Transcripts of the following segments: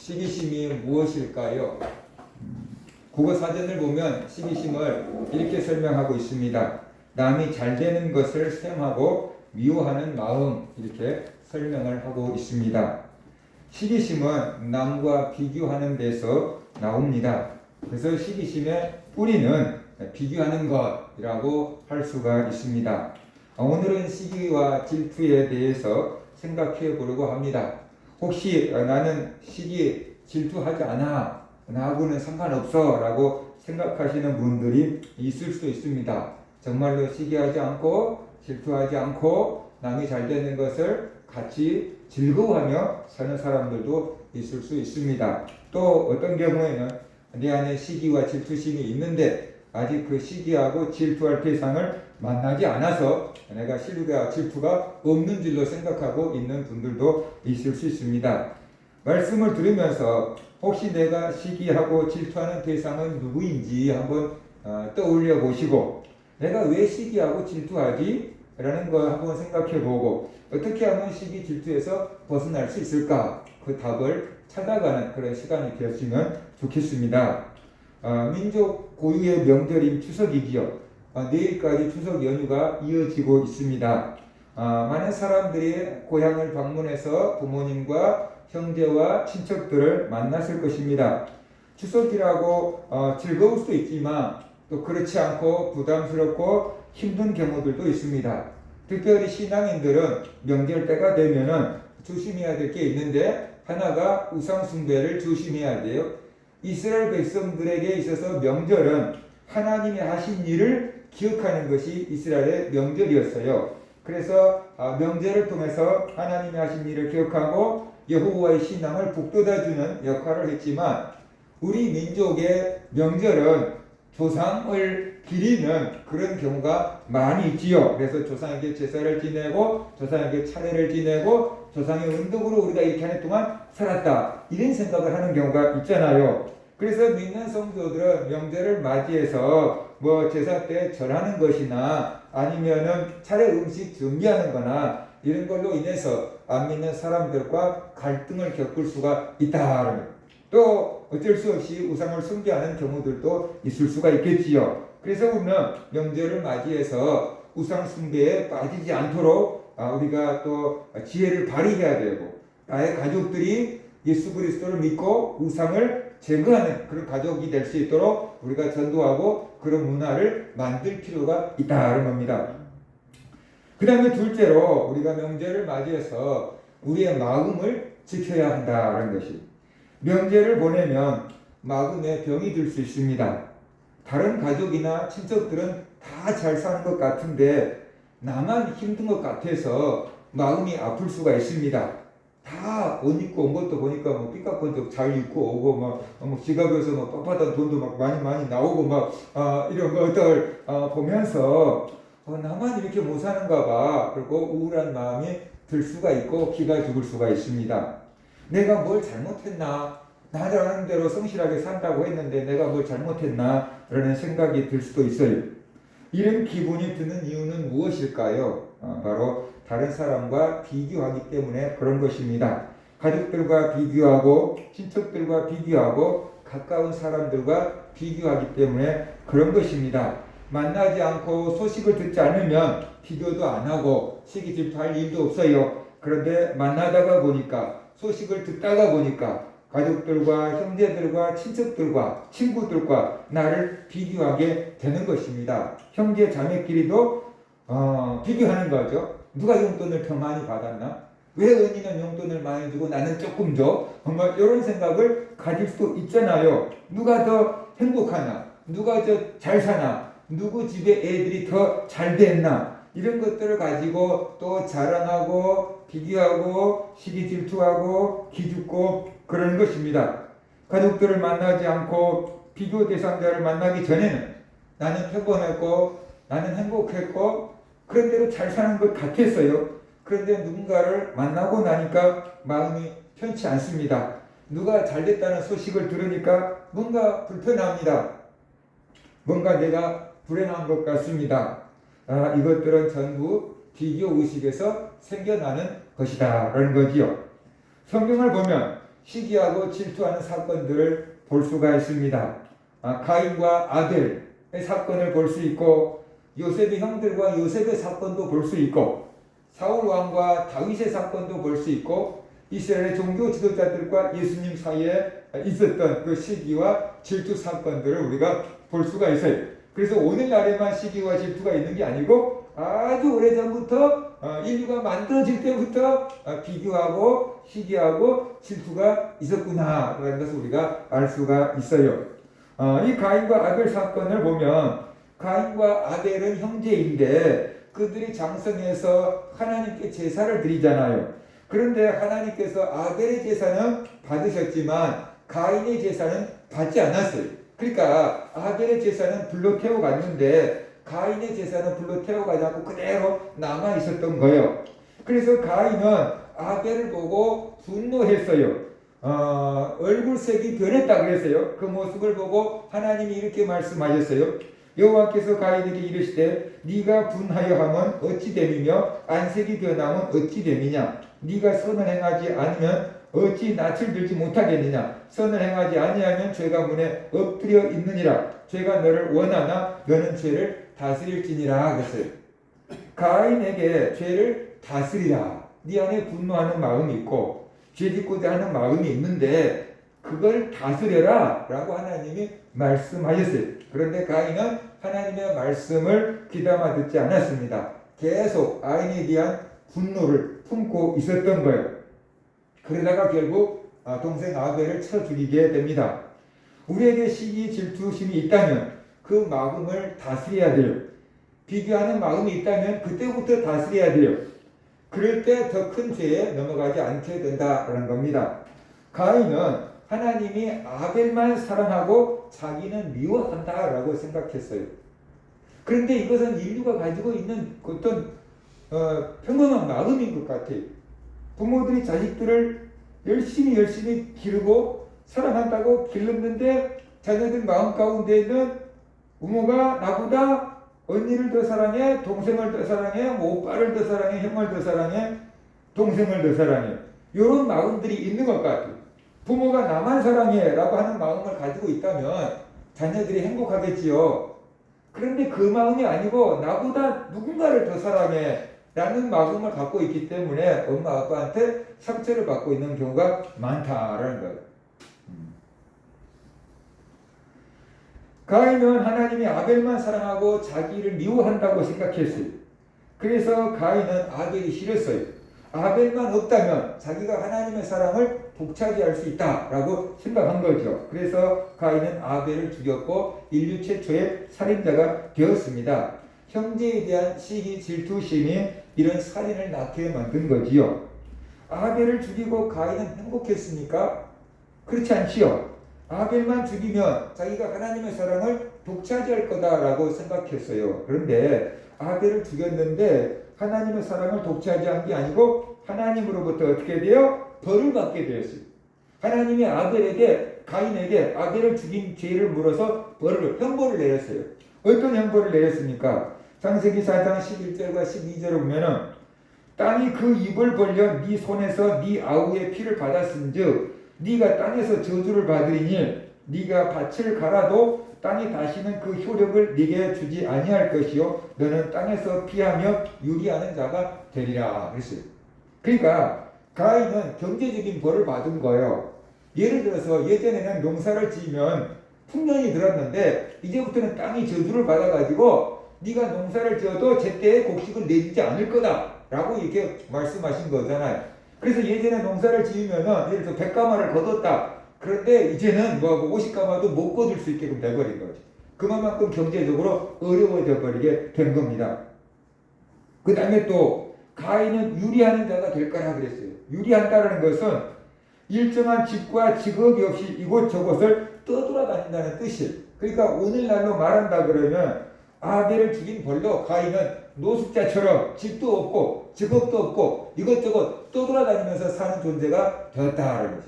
시기심이 무엇일까요? 국어 사전을 보면 시기심을 이렇게 설명하고 있습니다. 남이 잘 되는 것을 셈하고 미워하는 마음, 이렇게 설명을 하고 있습니다. 시기심은 남과 비교하는 데서 나옵니다. 그래서 시기심의 뿌리는 비교하는 것이라고 할 수가 있습니다. 오늘은 시기와 질투에 대해서 생각해 보려고 합니다. 혹시 나는 시기 질투하지 않아, 나하고는 상관없어 라고 생각하시는 분들이 있을 수 있습니다. 정말로 시기하지 않고 질투하지 않고 남이 잘 되는 것을 같이 즐거워하며 사는 사람들도 있을 수 있습니다. 또 어떤 경우에는 내 안에 시기와 질투심이 있는데 아직 그 시기하고 질투할 대상을 만나지 않아서 내가 시기와 질투가 없는 줄로 생각하고 있는 분들도 있을 수 있습니다. 말씀을 들으면서 혹시 내가 시기하고 질투하는 대상은 누구인지 한번 떠올려 보시고 내가 왜 시기하고 질투하지? 라는 걸 한번 생각해 보고 어떻게 하면 시기 질투에서 벗어날 수 있을까? 그 답을 찾아가는 그런 시간이 되었으면 좋겠습니다. 민족 고유의 명절인 추석이지요. 내일까지 추석 연휴가 이어지고 있습니다. 많은 사람들이 고향을 방문해서 부모님과 형제와 친척들을 만났을 것입니다. 추석이라고 즐거울 수도 있지만 또 그렇지 않고 부담스럽고 힘든 경우들도 있습니다. 특별히 신앙인들은 명절 때가 되면은 조심해야 될 게 있는데 하나가 우상 숭배를 조심해야 돼요. 이스라엘 백성들에게 있어서 명절은 하나님이 하신 일을 기억하는 것이 이스라엘의 명절이었어요. 그래서 명절을 통해서 하나님이 하신 일을 기억하고 여호와의 신앙을 북돋아주는 역할을 했지만 우리 민족의 명절은 조상을 기리는 그런 경우가 많이 있지요. 그래서 조상에게 제사를 지내고 조상에게 차례를 지내고 조상의 은덕으로 우리가 이렇게 한 해 동안 살았다, 이런 생각을 하는 경우가 있잖아요. 그래서 믿는 성도들은 명절을 맞이해서 뭐 제사 때 절하는 것이나 아니면은 차례 음식 준비하는 거나 이런 걸로 인해서 안 믿는 사람들과 갈등을 겪을 수가 있다. 또 어쩔 수 없이 우상을 숭배하는 경우들도 있을 수가 있겠지요. 그래서 우리는 명절을 맞이해서 우상 숭배에 빠지지 않도록 우리가 또 지혜를 발휘해야 되고 나의 가족들이 예수 그리스도를 믿고 우상을 제거하는 그런 가족이 될 수 있도록 우리가 전도하고 그런 문화를 만들 필요가 있다는 겁니다. 그 다음에 둘째로 우리가 명절을 맞이해서 우리의 마음을 지켜야 한다는 것이, 명절을 보내면 마음에 병이 들 수 있습니다. 다른 가족이나 친척들은 다 잘 사는 것 같은데 나만 힘든 것 같아서 마음이 아플 수가 있습니다. 다 옷 입고 온 것도 보니까 뭐 삐까뻔쩍 잘 입고 오고 뭐 지갑에서 뭐 빳빳한 돈도 막 많이 나오고 이런 것들 보면서 나만 이렇게 못 사는가 봐. 그리고 우울한 마음이 들 수가 있고 기가 죽을 수가 있습니다. 내가 뭘 잘못했나? 나라는 대로 성실하게 산다고 했는데 내가 뭘 잘못했나? 라는 생각이 들 수도 있어요. 이런 기분이 드는 이유는 무엇일까요? 바로 다른 사람과 비교하기 때문에 그런 것입니다. 가족들과 비교하고 친척들과 비교하고 가까운 사람들과 비교하기 때문에 그런 것입니다. 만나지 않고 소식을 듣지 않으면 비교도 안 하고 시기 질투할 일도 없어요. 그런데 만나다가 보니까 소식을 듣다가 보니까 가족들과 형제들과 친척들과 친구들과 나를 비교하게 되는 것입니다. 형제 자매끼리도 비교하는 거죠. 누가 용돈을 더 많이 받았나? 왜 언니는 용돈을 많이 주고 나는 조금 줘? 이런 생각을 가질 수도 있잖아요. 누가 더 행복하나? 누가 더 잘 사나? 누구 집에 애들이 더 잘 됐나? 이런 것들을 가지고 또 자랑하고 비교하고 시기 질투하고 기죽고 그러는 것입니다. 가족들을 만나지 않고 비교 대상자를 만나기 전에는 나는 평범했고 나는 행복했고 그런 대로 잘 사는 것 같았어요. 그런데 누군가를 만나고 나니까 마음이 편치 않습니다. 누가 잘 됐다는 소식을 들으니까 뭔가 불편합니다. 뭔가 내가 불행한 것 같습니다. 이것들은 전부 비교 의식에서 생겨나는 것이다 라는 거지요. 성경을 보면 시기하고 질투하는 사건들을 볼 수가 있습니다. 가인과 아벨의 사건을 볼 수 있고 요셉의 형들과 요셉의 사건도 볼 수 있고 사울 왕과 다윗의 사건도 볼 수 있고 이스라엘의 종교 지도자들과 예수님 사이에 있었던 그 시기와 질투 사건들을 우리가 볼 수가 있어요. 그래서 오늘날에만 시기와 질투가 있는 게 아니고 아주 오래전부터 인류가 만들어질 때부터 비교하고 시기하고 질투가 있었구나라는 것을 우리가 알 수가 있어요. 이 가인과 아벨 사건을 보면 가인과 아벨은 형제인데 그들이 장성해서 하나님께 제사를 드리잖아요. 그런데 하나님께서 아벨의 제사는 받으셨지만 가인의 제사는 받지 않았어요. 그러니까 아벨의 제사는 불로 태워갔는데 가인의 제사는 불로 태워가지 않고 그대로 남아 있었던 거예요. 그래서 가인은 아벨을 보고 분노했어요. 얼굴색이 변했다 그랬어요. 그 모습을 보고 하나님이 이렇게 말씀하셨어요. 여호와께서 가인에게 이르시되 네가 분하여 함은 어찌 됨이며 안색이 변함은 어찌 됨이냐. 네가 선을 행하지 않으면 어찌 낯을 들지 못하겠느냐. 선을 행하지 아니하면 죄가 문에 엎드려 있느니라. 죄가 너를 원하나 너는 죄를 다스릴지니라 그랬어요. 가인에게 죄를 다스리라. 네 안에 분노하는 마음이 있고 죄짓고자 하는 마음이 있는데 그걸 다스려라 라고 하나님이 말씀하셨어요. 그런데 가인은 하나님의 말씀을 귀담아 듣지 않았습니다. 계속 아인에 대한 분노를 품고 있었던 거예요. 그러다가 결국 동생 아벨을 쳐 죽이게 됩니다. 우리에게 시기 질투심이 있다면 그 마음을 다스려야 돼요. 비교하는 마음이 있다면 그때부터 다스려야 돼요. 그럴 때 더 큰 죄에 넘어가지 않게 된다라는 겁니다. 가인은 하나님이 아벨만 사랑하고 자기는 미워한다라고 생각했어요. 그런데 이것은 인류가 가지고 있는 어떤 평범한 마음인 것 같아요. 부모들이 자식들을 열심히 기르고 사랑한다고 길렀는데 자녀들 마음 가운데는 부모가 나보다 언니를 더 사랑해, 동생을 더 사랑해, 오빠를 더 사랑해, 형을 더 사랑해, 동생을 더 사랑해. 이런 마음들이 있는 것 같아요. 부모가 나만 사랑해 라고 하는 마음을 가지고 있다면 자녀들이 행복하겠지요. 그런데 그 마음이 아니고 나보다 누군가를 더 사랑해 라는 마음을 갖고 있기 때문에 엄마 아빠한테 상처를 받고 있는 경우가 많다라는 거예요. 가인은 하나님이 아벨만 사랑하고 자기를 미워한다고 생각했어요. 그래서 가인은 아벨이 싫었어요. 아벨만 없다면 자기가 하나님의 사랑을 독차지할 수 있다라고 생각한 거죠. 그래서 가인은 아벨을 죽였고 인류 최초의 살인자가 되었습니다. 형제에 대한 시기 질투심이 이런 살인을 낳게 만든 거지요. 아벨을 죽이고 가인은 행복했습니까? 그렇지 않지요. 아벨만 죽이면 자기가 하나님의 사랑을 독차지할 거다라고 생각했어요. 그런데 아벨을 죽였는데 하나님의 사랑을 독차지한 게 아니고 하나님으로부터 어떻게 돼요? 벌을 받게 되었어요. 하나님이 가인에게 아벨을 죽인 죄를 물어서 형벌을 내렸어요. 어떤 형벌을 내렸습니까? 창세기 4장 11절과 12절을 보면은 땅이 그 입을 벌려 네 손에서 네 아우의 피를 받았은즉 네가 땅에서 저주를 받으리니 네가 밭을 갈아도 땅이 다시는 그 효력을 네게 주지 아니할 것이요 너는 땅에서 피하며 유리하는 자가 되리라 그랬어요. 그러니까 가인은 경제적인 벌을 받은 거예요. 예를 들어서 예전에는 농사를 지으면 풍년이 들었는데 이제부터는 땅이 저주를 받아가지고 네가 농사를 지어도 제때에 곡식을 내주지 않을 거다라고 이렇게 말씀하신 거잖아요. 그래서 예전에 농사를 지으면은 예를 들어서 100가마를 거뒀다. 그런데 이제는 50가마도 못 거둘 수 있게끔 돼버린 거죠. 그만큼 경제적으로 어려워져 버리게 된 겁니다. 그 다음에 또 가인은 유리하는 자가 될 거라 그랬어요. 유리한다는 것은 일정한 집과 직업이 없이 이곳저곳을 떠돌아다닌다는 뜻이에요. 그러니까 오늘날로 말한다 그러면 아벨을 죽인 벌로 가인은 노숙자처럼 집도 없고 직업도 없고 이것저것 떠돌아다니면서 사는 존재가 되었다는 거죠.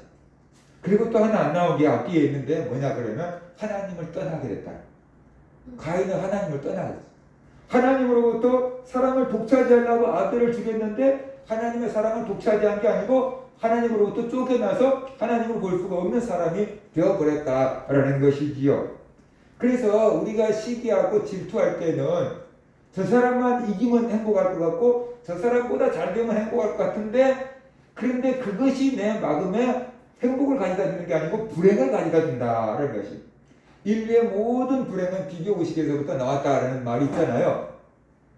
그리고 또 하나 안 나온 게 앞뒤에 있는데 뭐냐 그러면 하나님을 떠나게 됐다. 가인은 하나님을 떠나게 됐어요. 하나님으로부터 사랑을 독차지하려고 아벨을 죽였는데 하나님의 사랑을 독차지한 게 아니고 하나님으로부터 쫓겨나서 하나님을 볼 수가 없는 사람이 되어버렸다라는 것이지요. 그래서 우리가 시기하고 질투할 때는 저 사람만 이기면 행복할 것 같고 저 사람보다 잘 되면 행복할 것 같은데, 그런데 그것이 내 마음에 행복을 가져다 주는 게 아니고 불행을 가져다 준다라는 것이. 인류의 모든 불행은 비교의식에서부터 나왔다라는 말이 있잖아요.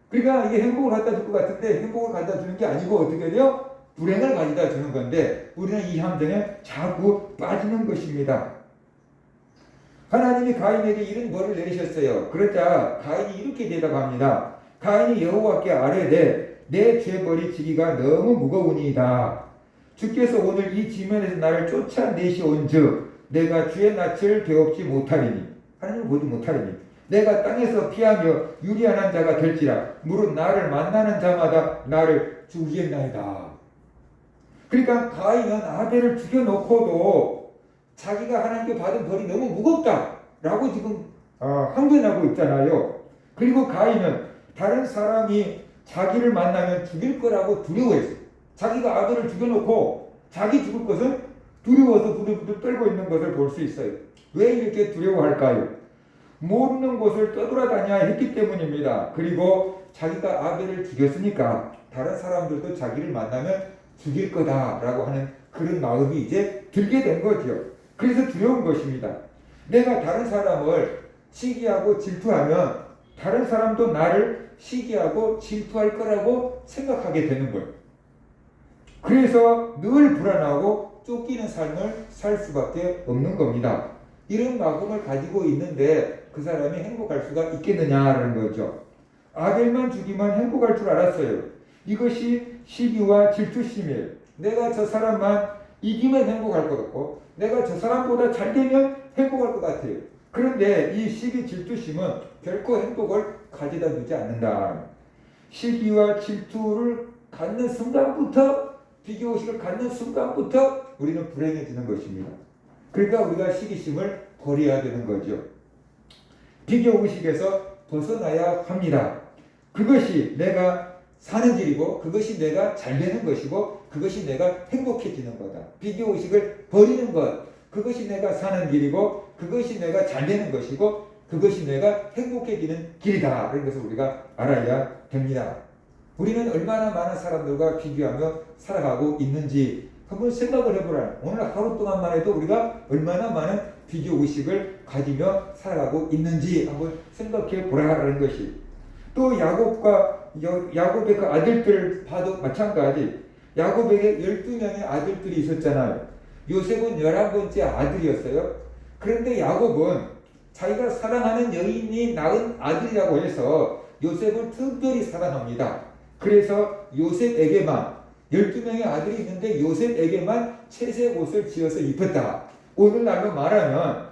그러니까 이게 행복을 갖다 줄 것 같은데 행복을 갖다 주는 게 아니고 어떻게 돼요? 불행을 가져다 주는 건데 우리는 이 함정에 자꾸 빠지는 것입니다. 하나님이 가인에게 이런 벌을 내리셨어요. 그러자 가인이 이렇게 대답합니다. 가인이 여호와께 아뢰되 내 죄벌이 지기가 너무 무거우니이다. 주께서 오늘 이 지면에서 나를 쫓아내시온즉 내가 주의 낯을 배웁지 못하리니, 하나님을 보지 못하리니, 내가 땅에서 피하며 유리한 자가 될지라 무릇 나를 만나는 자마다 나를 죽이겠나이다. 그러니까 가인은 아벨을 죽여놓고도 자기가 하나님께 받은 벌이 너무 무겁다라고 지금 항변하고 있잖아요. 그리고 가인은 다른 사람이 자기를 만나면 죽일 거라고 두려워했어요. 자기가 아들을 죽여놓고 자기 죽을 것은 두려워서 부들부들 떨고 있는 것을 볼 수 있어요. 왜 이렇게 두려워할까요? 모르는 곳을 떠돌아다녀야 했기 때문입니다. 그리고 자기가 아벨을 죽였으니까 다른 사람들도 자기를 만나면 죽일 거다라고 하는 그런 마음이 이제 들게 된 거죠. 그래서 두려운 것입니다. 내가 다른 사람을 시기하고 질투하면 다른 사람도 나를 시기하고 질투할 거라고 생각하게 되는 거예요. 그래서 늘 불안하고 쫓기는 삶을 살 수밖에 없는 겁니다. 이런 마음을 가지고 있는데 그 사람이 행복할 수가 있겠느냐라는 거죠. 아벨만 죽이면 행복할 줄 알았어요. 이것이 시기와 질투심이에요. 내가 저 사람만 이기면 행복할 것 같고 내가 저 사람보다 잘 되면 행복할 것 같아요. 그런데 이 시기 질투심은 결코 행복을 가져다 주지 않는다. 시기와 질투를 갖는 순간부터, 비교의식을 갖는 순간부터 우리는 불행해지는 것입니다. 그러니까 우리가 시기심을 버려야 되는 거죠. 비교의식에서 벗어나야 합니다. 그것이 내가 사는 길이고 그것이 내가 잘 되는 것이고 그것이 내가 행복해지는 거다. 비교의식을 버리는 것, 그것이 내가 사는 길이고 그것이 내가 잘 되는 것이고 그것이 내가 행복해지는 길이다. 이런 것을 우리가 알아야 됩니다. 우리는 얼마나 많은 사람들과 비교하며 살아가고 있는지 한번 생각을 해보라. 오늘 하루 동안만 해도 우리가 얼마나 많은 비교의식을 가지며 살아가고 있는지 한번 생각해 보라는 것이. 또 야곱의 그 아들들 봐도 마찬가지. 야곱에게 12명의 아들들이 있었잖아요. 요셉은 11번째 아들이었어요. 그런데 야곱은 자기가 사랑하는 여인이 낳은 아들이라고 해서 요셉을 특별히 사랑합니다. 그래서 요셉에게만 12명의 아들이 있는데 요셉에게만 채색 옷을 지어서 입혔다. 오늘날로 말하면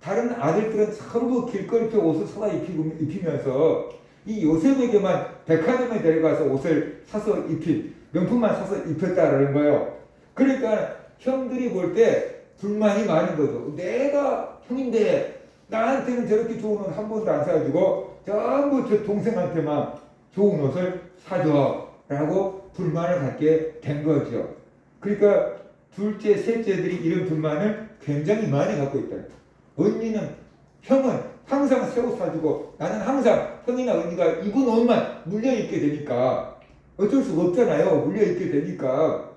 다른 아들들은 전부 길거리에 옷을 사다 입히면서 이 요셉에게만 백화점에 데려가서 옷을 사서 명품만 사서 입혔다라는 거예요. 그러니까 형들이 볼 때 불만이 많은 거죠. 내가 형인데 나한테는 저렇게 좋은 옷 한 번도 안 사주고 전부 저 동생한테만 좋은 옷을 사줘 라고 불만을 갖게 된 거죠. 그러니까 둘째, 셋째들이 이런 불만을 굉장히 많이 갖고 있다. 형은 항상 새 옷 사주고 나는 항상 형이나 언니가 입은 옷만 물려입게 되니까 어쩔 수가 없잖아요. 물려입게 되니까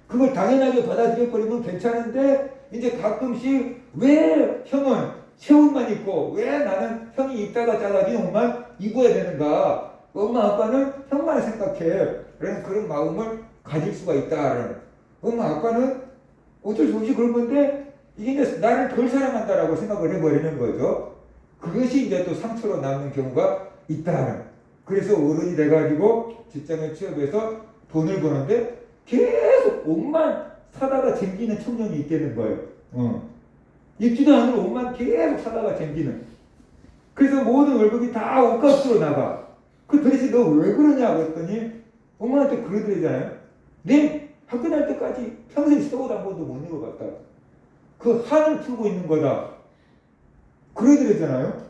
그걸 당연하게 받아들여버리면 괜찮은데 이제 가끔씩 왜 형은 새 옷만 입고 왜 나는 형이 입다가 작아진 옷만 입어야 되는가. 엄마 아빠는 형만 생각해. 그런 마음을 가질 수가 있다. 엄마 아빠는 어쩔 수 없이 그런 건데 이게 이제 나를 덜 사랑한다라고 생각을 해버리는 거죠. 그것이 이제 또 상처로 남는 경우가 있다. 그래서 어른이 돼가지고 직장에 취업해서 돈을 버는데 계속 옷만 사다가 쟁기는 청년이 있다는 거예요. 입지도 않은 옷만 계속 사다가 쟁기는. 그래서 모든 월급이 다 옷값으로 나가. 그 도대체 너 왜 그러냐고 했더니 엄마한테 그러더래잖아요. 내 학교 다닐 때까지 평생 새 옷 한 번도 못 입어봤다. 그 한을 풀고 있는 거다. 그러더랬잖아요.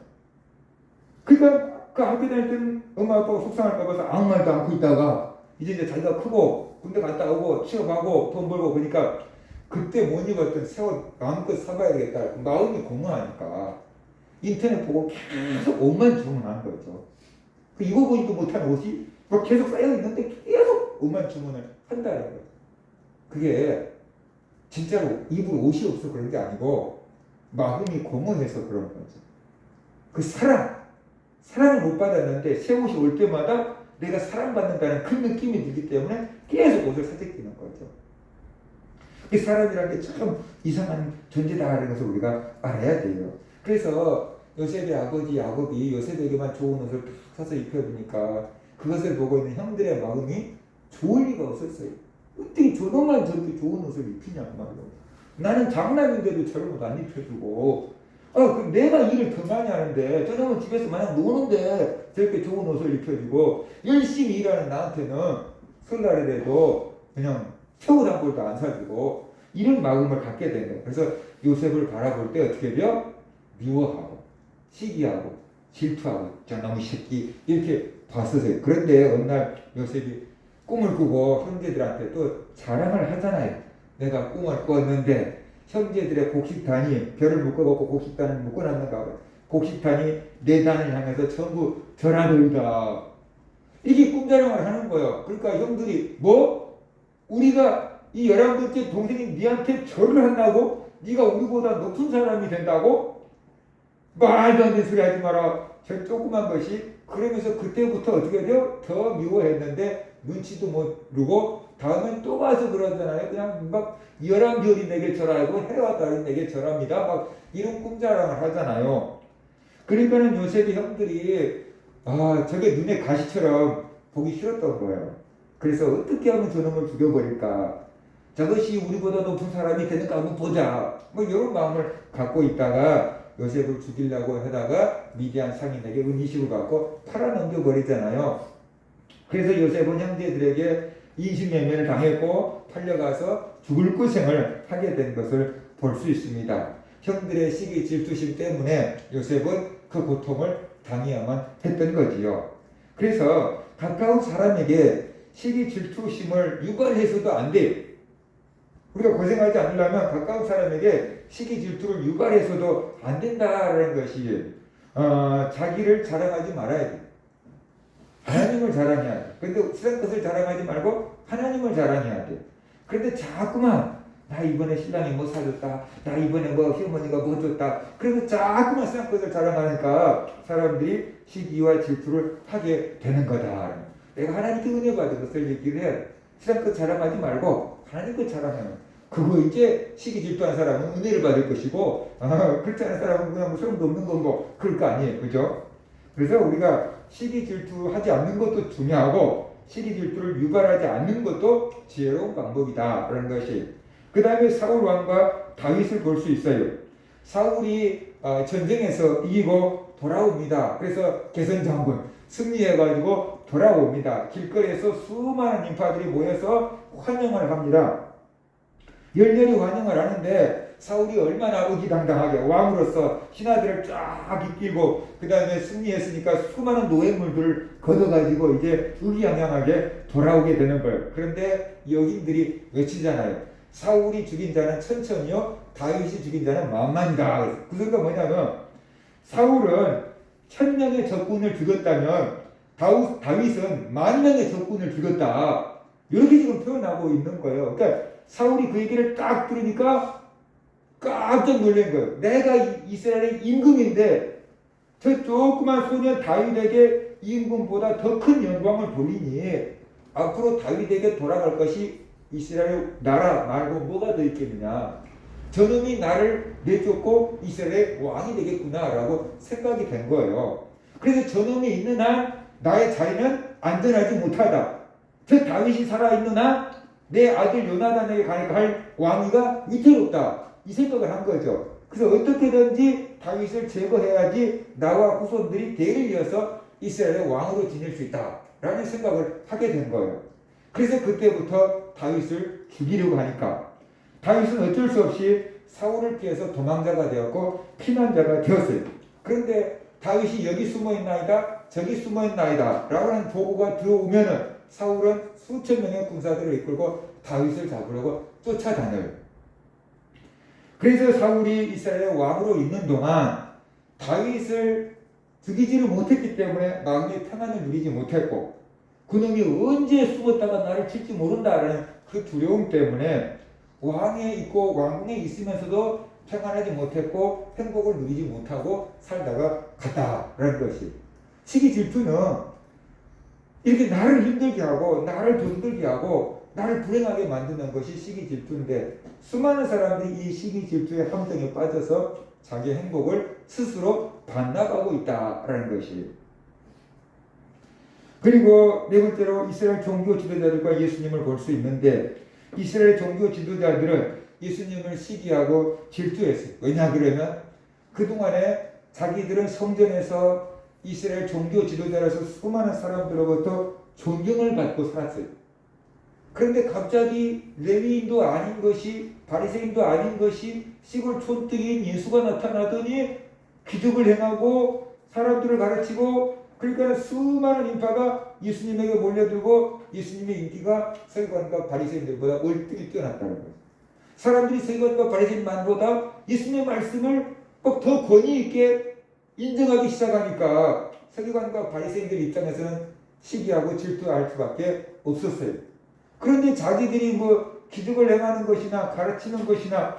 그러니까 그 학교 다닐 때는 엄마 아빠가 속상할까 봐서 아무 말도 않고 있다가 이제 자기가 크고 군대 갔다 오고 취업하고 돈 벌고 그러니까 그때 못 입었던 새 옷 마음껏 사봐야 되겠다. 마음이 공허하니까 인터넷 보고 계속 옷만 주문하는 거죠. 그 입어보지도 못한 옷이 막 계속 쌓여 있는데 계속 옷만 주문을 한다는 거죠. 그게 진짜로 입을 옷이 없어 그런 게 아니고 마음이 공허해서 그런 거죠. 그 사랑을 못 받았는데 새 옷이 올 때마다 내가 사랑받는다는 그 느낌이 들기 때문에 계속 옷을 사재끼는 거죠. 그 사람이라는 게 참 이상한 존재다라는 것을 우리가 알아야 돼요. 그래서 요셉의 아버지 야곱이 요셉에게만 좋은 옷을 탁 사서 입혀주니까 그것을 보고 있는 형들의 마음이 좋을 리가 없었어요. 어떻게 저놈만 저렇게 좋은 옷을 입히냐 말이야. 나는 장남인데도 저런 옷 안 입혀주고 그럼 내가 일을 더 많이 하는데 저놈은 집에서 마냥 노는데 저렇게 좋은 옷을 입혀주고 열심히 일하는 나한테는 설날에라도 그냥 새옷 한 벌도 안 사주고 이런 마음을 갖게 된 거예요. 그래서 요셉을 바라볼 때 어떻게 돼요? 미워하고 시기하고 질투하고 저놈의 새끼 이렇게 봤었어요. 그런데 어느 날 요셉이 꿈을 꾸고 형제들한테 또 자랑을 하잖아요. 내가 꿈을 꿨는데 형제들의 곡식단이 별을 묶어갖고 곡식단을 묶어놨는가 봐요. 곡식단이 내 단을 향해서 전부 절하더이다. 이게 꿈자랑을 하는 거예요. 그러니까 형들이 뭐? 우리가 이 11번째 동생이 니한테 절을 한다고? 네가 우리보다 높은 사람이 된다고? 말도 안 되는 소리 하지 마라. 저 조그만 것이. 그러면서 그때부터 어떻게 돼요? 더 미워했는데 눈치도 모르고 다음엔 또 와서 그러잖아요. 그냥 막 11별이 내게 절하고 해와 달이 내게 절합니다. 막 이런 꿈자랑을 하잖아요. 그러니까는 요셉의 형들이 저게 눈에 가시처럼 보기 싫었던 거예요. 그래서 어떻게 하면 저놈을 죽여버릴까? 저것이 우리보다 높은 사람이 되는가 한번 보자. 뭐 이런 마음을 갖고 있다가 요셉을 죽이려고 하다가 미디안 상인에게 은이식을 갖고 팔아넘겨버리잖아요. 그래서 요셉은 형제들에게 인신매매를 당했고 팔려가서 죽을 고생을 하게 된 것을 볼 수 있습니다. 형들의 시기 질투심 때문에 요셉은 그 고통을 당해야만 했던 거지요. 그래서 가까운 사람에게 시기 질투심을 유발해서도 안 돼. 우리가 고생하지 않으려면 가까운 사람에게 시기 질투를 유발해서도 안 된다라는 것이 자기를 자랑하지 말아야 돼. 하나님을 자랑해야 돼. 그런데 세상 것을 자랑하지 말고 하나님을 자랑해야 돼. 그런데 자꾸만 나 이번에 신랑이 뭐 사줬다. 나 이번에 뭐 시어머니가 뭐 줬다. 그래서 자꾸만 세상 것을 자랑하니까 사람들이 시기와 질투를 하게 되는 거다. 내가 하나님께 은혜 받은 것을 얘기를 해야 돼. 세상 것 자랑하지 말고 하나님 것 자랑하면 그거 이제 시기 질투한 사람은 은혜를 받을 것이고 그렇지 않은 사람은 그냥 뭐 소용도 없는 거 그럴 거 아니에요. 그죠? 그래서 우리가 시기 질투하지 않는 것도 중요하고 시기 질투를 유발하지 않는 것도 지혜로운 방법이다. 라는 것이. 그 다음에 사울 왕과 다윗을 볼 수 있어요. 사울이 전쟁에서 이기고 돌아옵니다. 그래서 개선 장군 승리해가지고 돌아옵니다. 길거리에서 수많은 인파들이 모여서 환영을 합니다. 열렬히 환영을 하는데 사울이 얼마나 의기당당하게 왕으로서 신하들을 쫙 이끌고 그 다음에 승리했으니까 수많은 노획물들을 걷어가지고 이제 의기양양하게 돌아오게 되는 거예요. 그런데 여인들이 외치잖아요. 사울이 죽인 자는 천천히요 다윗이 죽인 자는 만만이다. 그 소리가 뭐냐면 사울은 1000명의 적군을 죽였다면 다윗은 10,000명의 적군을 죽였다. 이렇게 지금 표현하고 있는 거예요. 그러니까 사울이 그 얘기를 딱 들으니까 깜짝 놀란 거예요. 내가 이스라엘의 임금인데 저 조그만 소년 다윗에게 임금보다 더 큰 영광을 돌리니 앞으로 다윗에게 돌아갈 것이 이스라엘 나라 말고 뭐가 더 있겠느냐. 저놈이 나를 내쫓고 이스라엘의 왕이 되겠구나라고 생각이 된 거예요. 그래서 저놈이 있는 한 나의 자리는 안전하지 못하다. 저 다윗이 살아있는 한 내 아들 요나단에게 갈 왕위가 위태롭다. 이 생각을 한 거죠. 그래서 어떻게든지 다윗을 제거해야지 나와 후손들이 대를 이어서 이스라엘의 왕으로 지낼 수 있다. 라는 생각을 하게 된 거예요. 그래서 그때부터 다윗을 죽이려고 하니까 다윗은 어쩔 수 없이 사울을 피해서 도망자가 되었고 피난자가 되었어요. 그런데 다윗이 여기 숨어있나이다 저기 숨어있나이다 라고 하는 보고가 들어오면은 사울은 수천 명의 군사들을 이끌고 다윗을 잡으려고 쫓아다녀요. 그래서 사울이 이스라엘의 왕으로 있는 동안 다윗을 죽이지를 못했기 때문에 마음의 평안을 누리지 못했고, 그놈이 언제 숨었다가 나를 칠지 모른다라는 그 두려움 때문에 왕에 있고 왕궁에 있으면서도 평안하지 못했고 행복을 누리지 못하고 살다가 갔다라는 것이, 시기 질투는 이렇게 나를 힘들게 하고 나를 병들게 하고 나를 불행하게 만드는 것이 시기 질투인데, 수많은 사람들이 이 시기 질투의 함정에 빠져서 자기 행복을 스스로 반납하고 있다라는 것이. 그리고 네 번째로 이스라엘 종교 지도자들과 예수님을 볼 수 있는데, 이스라엘 종교 지도자들은 예수님을 시기하고 질투했어요. 왜냐 그러면 그동안에 자기들은 성전에서 이스라엘 종교 지도자라서 수많은 사람들로부터 존경을 받고 살았어요. 그런데 갑자기 레위인도 아닌 것이, 바리새인도 아닌 것이 시골 촌뜨기인 예수가 나타나더니 기적을 행하고 사람들을 가르치고, 그러니까 수많은 인파가 예수님에게 몰려들고 예수님의 인기가 서기관과 바리새인들보다 월등히 뛰어났다는 거예요. 사람들이 서기관과 바리새인만보다 예수님의 말씀을 꼭 더 권위 있게 인정하기 시작하니까 서기관과 바리새인들 입장에서는 시기하고 질투할 수밖에 없었어요. 그런데 자기들이 뭐 기적을 행하는 것이나 가르치는 것이나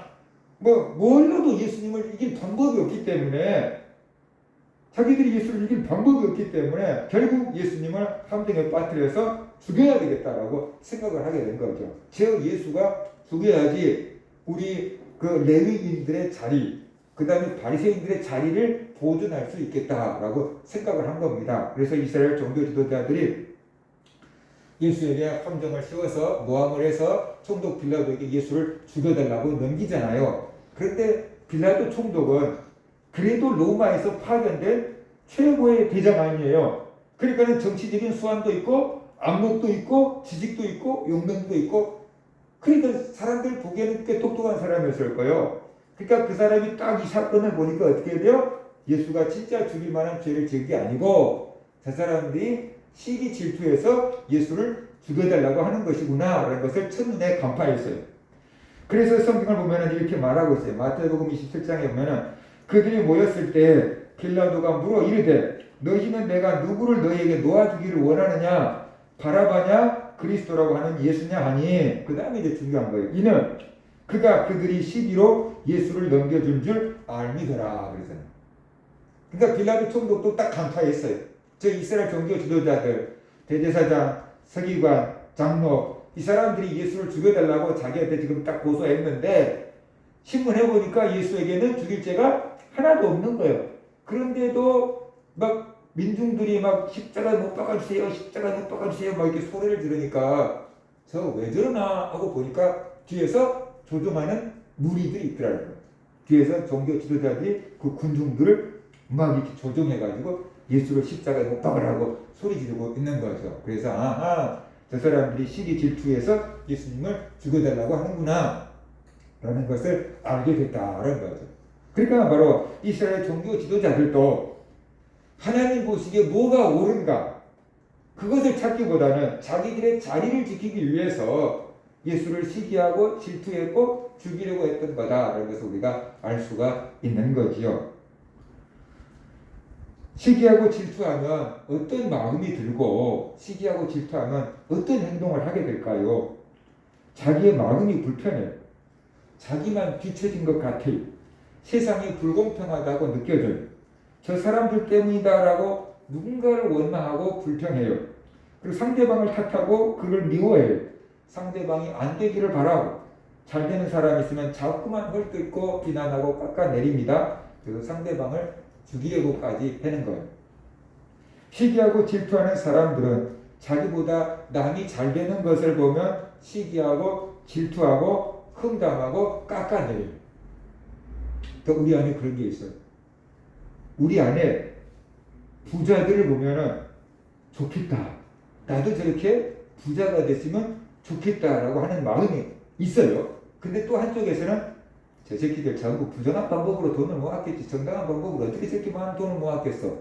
뭘로도 예수님을 이길 방법이 없기 때문에, 자기들이 예수를 이길 방법이 없기 때문에 결국 예수님을 함정에 빠뜨려서 죽여야 되겠다라고 생각을 하게 된 거죠. 즉 예수가 죽여야지 우리 그 레위인들의 자리, 그 다음에 바리새인들의 자리를 보존할 수 있겠다라고 생각을 한 겁니다. 그래서 이스라엘 종교 지도자들이 예수에게 함정을 씌워서 모함을 해서 총독 빌라도에게 예수를 죽여달라고 넘기잖아요. 그런데 빌라도 총독은 그래도 로마에서 파견된 최고의 대장 아니에요. 그러니까 정치적인 수완도 있고 안목도 있고 지식도 있고 용맹도 있고, 그러니까 사람들 보기에는 꽤 똑똑한 사람이었을 거예요. 그러니까 그 사람이 딱 이 사건을 보니까 어떻게 돼요? 예수가 진짜 죽일 만한 죄를 지은 게 아니고 저 사람들이 시기 질투해서 예수를 죽여달라고 하는 것이구나 라는 것을 첫눈에 간파했어요. 그래서 성경을 보면 이렇게 말하고 있어요. 마태복음 27장에 보면 그들이 모였을 때 빌라도가 물어 이르되 너희는 내가 누구를 너희에게 놓아주기를 원하느냐, 바라바냐 그리스도라고 하는 예수냐 하니, 그 다음에 이제 중요한 거예요. 이는 그가 그들이 시기로 예수를 넘겨준 줄 알미더라. 그래서 그러니까 빌라도 총독도 딱 간파했어요. 저 이스라엘 종교 지도자들, 대제사장, 서기관, 장로, 이 사람들이 예수를 죽여달라고 자기한테 지금 딱 고소했는데 신문해 보니까 예수에게는 죽일 죄가 하나도 없는 거예요. 그런데도 막 민중들이 막 십자가 못 박아주세요, 십자가 못 박아주세요 막 이렇게 소리를 지르니까 저 왜 저러나 하고 보니까 뒤에서 조종하는 무리들이 있더라고요. 뒤에서 종교 지도자들이 그 군중들을 막 이렇게 조종해가지고 예수를 십자가에 못 박으라고 소리 지르고 있는 거죠. 그래서 아하, 저 사람들이 시기 질투해서 예수님을 죽여달라고 하는구나 라는 것을 알게 됐다는 거죠. 그러니까 바로 이스라엘 종교 지도자들도 하나님 보시기에 뭐가 옳은가 그것을 찾기보다는 자기들의 자리를 지키기 위해서 예수를 시기하고 질투했고 죽이려고 했던 거다라는 것을 우리가 알 수가 있는 거지요. 시기하고 질투하면 어떤 마음이 들고 시기하고 질투하면 어떤 행동을 하게 될까요? 자기의 마음이 불편해요. 자기만 뒤처진 것 같아요. 세상이 불공평하다고 느껴져요. 저 사람들 때문이다라고 누군가를 원망하고 불평해요. 그리고 상대방을 탓하고 그를 미워해요. 상대방이 안 되기를 바라고, 잘 되는 사람이 있으면 자꾸만 헐뜯고 비난하고 깎아내립니다. 그래서 상대방을 죽이려고까지 하는 거예요. 시기하고 질투하는 사람들은 자기보다 남이 잘 되는 것을 보면 시기하고 질투하고 흥당하고 깎아내려요. 또 우리 안에 그런 게 있어요. 우리 안에 부자들을 보면은 좋겠다. 나도 저렇게 부자가 됐으면 좋겠다라고 하는 마음이 있어요. 근데 또 한쪽에서는 저 새끼들 전부 부정한 방법으로 돈을 모았겠지. 정당한 방법으로 어떻게 저렇게 많은 돈을 모았겠어.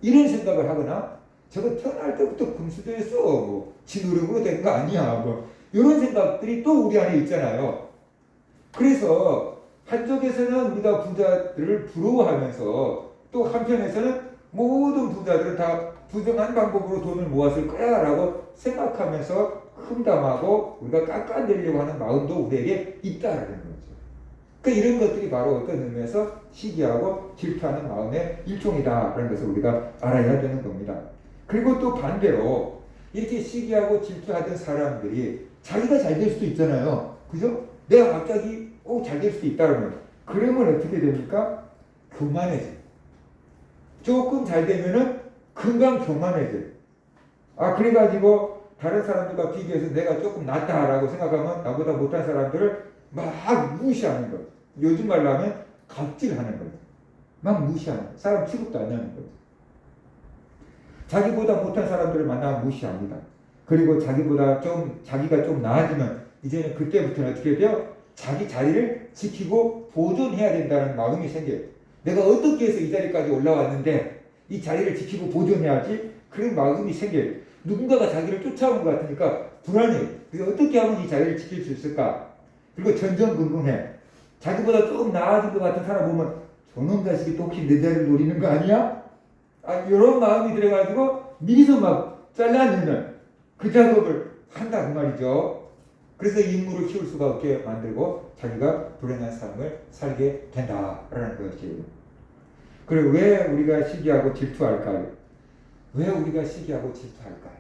이런 생각을 하거나 저거 태어날 때부터 금수저였어. 뭐, 지 노력으로 된 거 아니야. 뭐, 이런 생각들이 또 우리 안에 있잖아요. 그래서 한쪽에서는 우리가 부자들을 부러워하면서 또 한편에서는 모든 부자들은 다 부정한 방법으로 돈을 모았을 거야 라고 생각하면서 흠담하고 우리가 깎아내려고 하는 마음도 우리에게 있다라는 거죠. 그러니까 이런 것들이 바로 어떤 의미에서 시기하고 질투하는 마음의 일종이다라는 것을 우리가 알아야 되는 겁니다. 그리고 또 반대로 이렇게 시기하고 질투하던 사람들이 자기가 잘 될 수도 있잖아요. 그죠? 내가 갑자기 잘 될 수도 있다 그러면 어떻게 됩니까? 교만해져. 조금 잘 되면은 금방 교만해져. 그래가지고 다른 사람들과 비교해서 내가 조금 낫다라고 생각하면 나보다 못한 사람들을 막 무시하는 거. 요즘 말로 하면 갑질하는 거죠. 막 무시하는 거. 사람 취급도 안 하는 거죠. 자기보다 못한 사람들을 만나면 무시합니다. 그리고 자기가 좀 나아지면 이제는 그때부터는 어떻게 돼요? 자기 자리를 지키고 보존해야 된다는 마음이 생겨요. 내가 어떻게 해서 이 자리까지 올라왔는데 이 자리를 지키고 보존해야지 그런 마음이 생겨요. 누군가가 자기를 쫓아온 것 같으니까 불안해요. 그래서 어떻게 하면 이 자리를 지킬 수 있을까? 그리고 전전긍긍해. 자기보다 조금 나아진 것 같은 사람 보면 저놈 자식이 또 혹시 내 자리를 노리는 거 아니야? 이런 마음이 들어가지고 미리서 막 잘라내는 그 작업을 한다 그 말이죠. 그래서 인물을 키울 수가 없게 만들고 자기가 불행한 삶을 살게 된다라는 것이에요. 그리고 왜 우리가 시기하고 질투할까요? 왜 우리가 시기하고 질투할까요?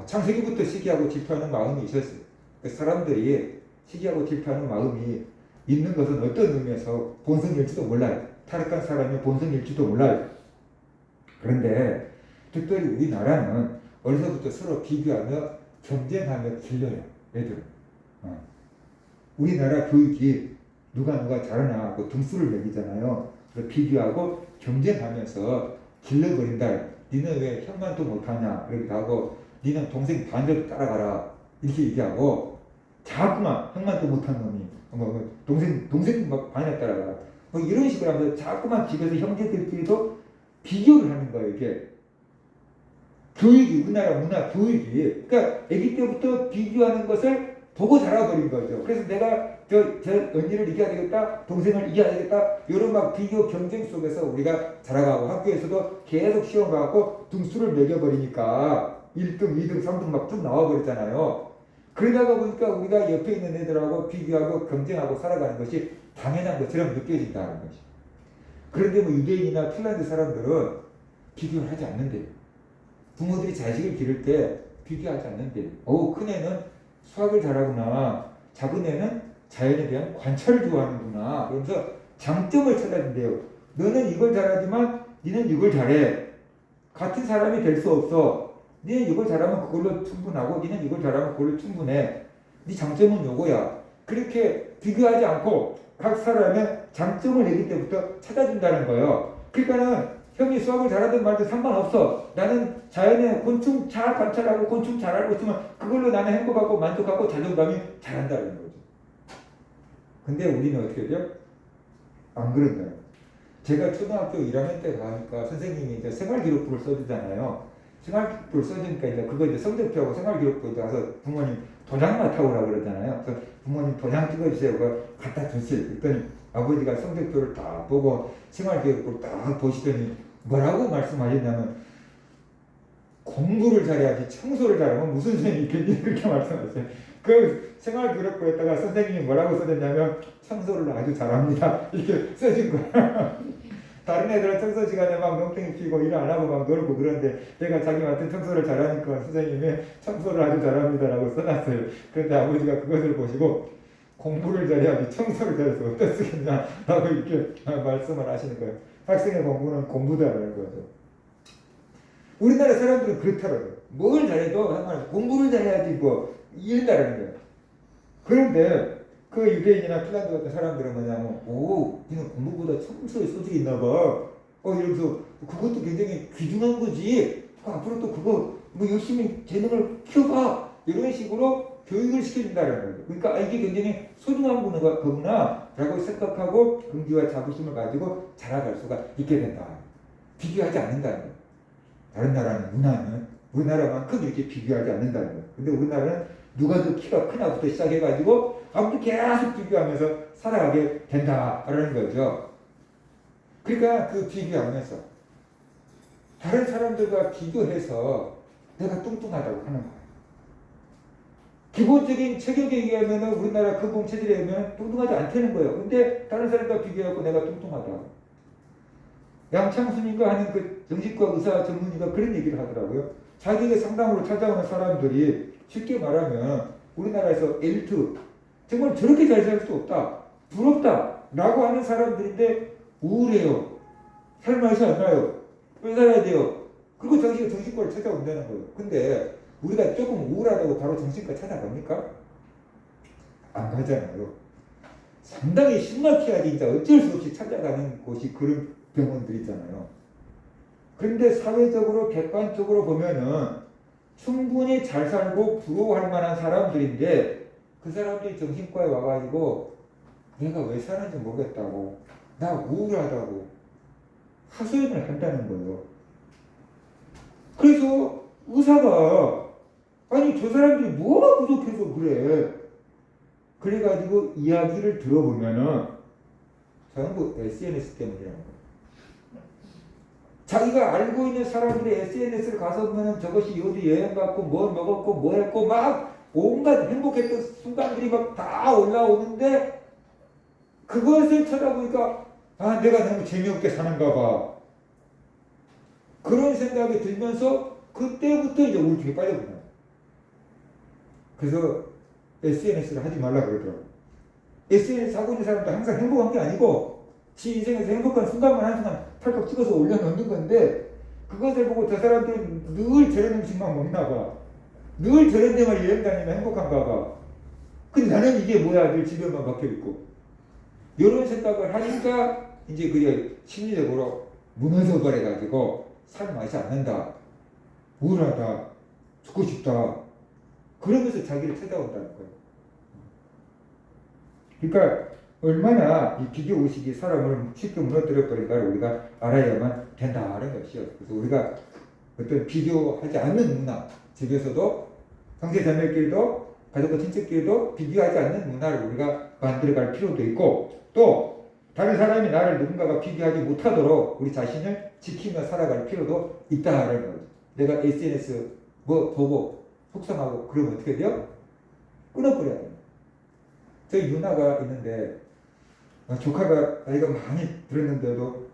창세기부터 시기하고 질투하는 마음이 있었어요. 사람들이 시기하고 질투하는 마음이 있는 것은 어떤 의미에서 본성일지도 몰라요. 타락한 사람의 본성일지도 몰라요. 그런데 특별히 우리나라는 어려서부터 서로 비교하며 경쟁하며 길러요. 애들은. 우리나라 교육이 누가 잘하나 그 등수를 매기잖아요. 그래서 비교하고 경쟁하면서 길러버린다. 니는 왜 형만도 못하냐 이러기도 하고 니는 동생 반대로 따라가라 이렇게 얘기하고 자꾸만 형만도 못한 놈이 동생 막 반에 따라가라 이런 식으로 하면서 자꾸만 집에서 형제들끼리도 비교를 하는 거예요. 이게 교육이 우리나라 문화 교육이 그러니까 아기 때부터 비교하는 것을 보고 자라버린 거죠. 그래서 내가 저 언니를 이겨야 되겠다, 동생을 이겨야 되겠다 이런 막 비교 경쟁 속에서 우리가 자라가고 학교에서도 계속 시험 봐갖고 등수를 매겨버리니까 1등, 2등, 3등 막 쭉 나와버리잖아요. 그러다가 보니까 우리가 옆에 있는 애들하고 비교하고 경쟁하고 살아가는 것이 당연한 것처럼 느껴진다는 것이. 그런데 뭐 유대인이나 핀란드 사람들은 비교를 하지 않는데요. 부모들이 자식을 기를 때 비교하지 않는데요. 큰 애는 수학을 잘하구나. 작은 애는 자연에 대한 관찰을 좋아하는구나. 그러면서 장점을 찾아준대요. 너는 이걸 잘하지만 니는 이걸 잘해. 같은 사람이 될 수 없어. 니는 이걸 잘하면 그걸로 충분하고 니는 이걸 잘하면 그걸로 충분해. 네 장점은 요거야. 그렇게 비교하지 않고 각 사람의 장점을 내기 때부터 찾아준다는 거예요. 그러니까는 형이 수학을 잘하든 말든 상관없어. 나는 자연의 곤충 잘 관찰하고 곤충 잘 알고 있으면 그걸로 나는 행복하고 만족하고 자존감이 잘한다는 거죠. 근데 우리는 어떻게 돼요? 안 그런다. 제가 초등학교 1학년 때 가니까 선생님이 이제 생활기록부를 써주잖아요. 생활기록부를 써주니까 이제 그거 이제 성적표하고 생활기록부 가서 부모님 도장 맡아오라 그러잖아요. 그래서 부모님 도장 찍어주세요. 그거 갖다 줬어요. 그랬더니 아버지가 성적표를 딱 보고 생활기록부를 딱 보시더니 뭐라고 말씀하셨냐면 공부를 잘해야지 청소를 잘하면 무슨 소용이 있겠니? 그렇게 말씀하셨어요. 그 생활기록부에다가 선생님이 뭐라고 써줬냐면 청소를 아주 잘합니다. 이렇게 써준 거야. 다른 애들은 청소 시간에 막 농땡이 피고 일 안 하고 막 놀고 그런데 내가 자기 맡은 청소를 잘하니까 선생님이 청소를 아주 잘합니다라고 써놨어요. 그런데 아버지가 그것을 보시고 공부를 잘해야지 청소를 잘해서 어떻 쓰겠냐 라고 이렇게 말씀을 하시는 거예요. 학생의 공부는 공부다라는 거죠. 우리나라 사람들은 그렇더라고요. 뭘 잘해도 공부를 잘해야지 뭐 이런다라는 거예요. 그런데 그 유대인이나 핀란드 같은 사람들은 뭐냐면 니는 공부보다 청소에 소질이 있나 봐. 이러면서 그것도 굉장히 귀중한 거지. 앞으로 또 그거 뭐 열심히 재능을 키워봐. 이런 식으로 교육을 시켜준다는 거예요. 그러니까 이게 굉장히 소중한 거구나 라고 생각하고 긍지와 자부심을 가지고 자라갈 수가 있게 된다. 비교하지 않는다는 거예요. 다른 나라는 문화는 우리나라만큼 이렇게 비교하지 않는다는 거예요. 근데 우리나라는 누가 더 키가 크냐부터 시작해가지고 아무튼 계속 비교하면서 살아가게 된다라는 거죠. 그러니까 그 비교하면서 다른 사람들과 비교해서 내가 뚱뚱하다고 하는 거예요. 기본적인 체격에 의하면 우리나라 근본 체질에 의하면 뚱뚱하지 않다는 거예요. 근데 다른 사람과 비교하고 내가 뚱뚱하다. 양창순이가 하는 그 정신과 의사 전문의가 그런 얘기를 하더라고요. 자기에게 상담으로 찾아오는 사람들이 쉽게 말하면 우리나라에서 엘리트, 정말 저렇게 잘 살 수 없다, 부럽다 라고 하는 사람들인데 우울해요. 살 맛이 안 나요. 왜 살아야 돼요? 그리고 자기가 정신과를 찾아온다는 거예요. 근데 우리가 조금 우울하다고 바로 정신과 찾아갑니까? 안 가잖아요. 상당히 심각해야지 이제 어쩔 수 없이 찾아가는 곳이 그런 병원들이잖아요. 그런데 사회적으로 객관적으로 보면은 충분히 잘 살고 부러워할 만한 사람들인데 그 사람들이 정신과에 와가지고 내가 왜 사는지 모르겠다고, 나 우울하다고 하소연을 한다는 거예요. 그래서 의사가 아니 저 사람들이 뭐가 부족해서 그래. 그래가지고 이야기를 들어보면은 전부 SNS 때문이라는 거예요. 자기가 알고 있는 사람들이 SNS를 가서 보면은 저것이 어디 여행 갔고 뭘 먹었고 뭐 했고 막 온갖 행복했던 순간들이 막 다 올라오는데 그것을 쳐다보니까 아 내가 너무 재미없게 사는가 봐. 그런 생각이 들면서 그때부터 이제 우울증에 빠져버려요. 그래서 SNS를 하지 말라 그러더라고요. SNS 하고 있는 사람도 항상 행복한 게 아니고 지 인생에서 행복한 순간만 한 순간 털떡 찍어서 올려놓는 건데 그것을 보고 저 사람들은 늘 저런 음식만 먹나 봐. 늘 저런 데만 여행 다니면 행복한가 봐. 근데 나는 이게 뭐야 늘 집에만 박혀있고 이런 생각을 하니까 이제 그게 심리적으로 무너져 버려가지고 살 맛이 안 난다. 우울하다. 죽고 싶다. 그러면서 자기를 찾아온다는 거예요. 그러니까 얼마나 이 비교 의식이 사람을 쉽게 무너뜨려 버린가를 우리가 알아야만 된다는 것이요. 그래서 우리가 어떤 비교하지 않는 문화, 집에서도 형제 자매끼리도 가족과 친척끼리도 비교하지 않는 문화를 우리가 만들어갈 필요도 있고 또 다른 사람이 나를 누군가가 비교하지 못하도록 우리 자신을 지키며 살아갈 필요도 있다는 거죠. 내가 SNS 뭐 보고 속상하고 그러면 어떻게 돼요? 끊어버려야 돼요. 저희 누나가 있는데 조카가 나이가 많이 들었는데도